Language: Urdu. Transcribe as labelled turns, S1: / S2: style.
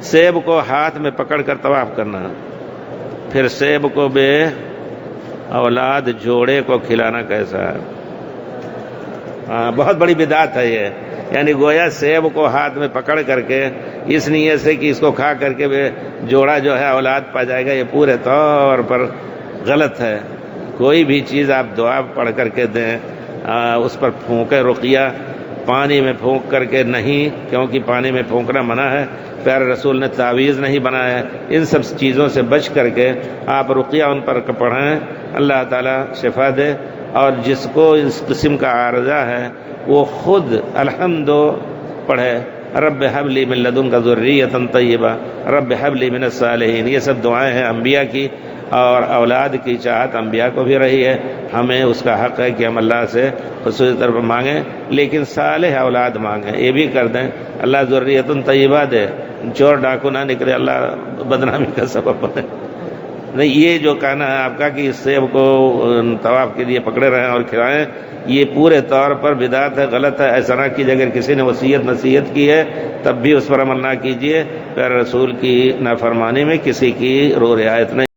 S1: سیب کو ہاتھ میں پکڑ کر طواف کرنا، پھر سیب کو بے اولاد جوڑے کو کھلانا کیسا ہے؟ بہت بڑی بدعت ہے یہ، یعنی گویا سیب کو ہاتھ میں پکڑ کر کے اس نیت سے کہ اس کو کھا کر کے جوڑا جو ہے اولاد پا جائے گا، یہ پورے طور پر غلط ہے۔ کوئی بھی چیز آپ دعا پڑھ کر کے دیں، اس پر پھونکے رقیہ، پانی میں پھونک کر کے نہیں، کیونکہ پانی میں پھونکنا منع ہے، پیارے رسول نے تعویذ نہیں بنایا ہے۔ ان سب چیزوں سے بچ کر کے آپ رقیہ ان پر پڑھیں، اللہ تعالیٰ شفا دے۔ اور جس کو اس قسم کا عارضہ ہے وہ خود الحمد پڑھے، رب حب لی من لدنک ذریۃ طیبہ، رب حب لی من الصالحین۔ یہ سب دعائیں ہیں انبیاء کی، اور اولاد کی چاہت انبیاء کو بھی رہی ہے، ہمیں اس کا حق ہے کہ ہم اللہ سے خصوصی طور پر مانگیں، لیکن صالح اولاد مانگیں۔ یہ بھی کر دیں اللہ ذریۃ طیبہ دے، چور ڈاکو نہ نکلے، اللہ بدنامی کا سبب بنے۔ نہیں، یہ جو کہنا ہے آپ کا کہ اس سیب کو طواف کے لیے پکڑے رہیں اور کھلائیں، یہ پورے طور پر بدعت ہے، غلط ہے، ایسا نہ کیجیے۔ اگر کسی نے وصیت نصیحت کی ہے تب بھی اس پر عمل نہ کیجیے، پیارے رسول کی نافرمانی میں کسی کی رعایت نہیں۔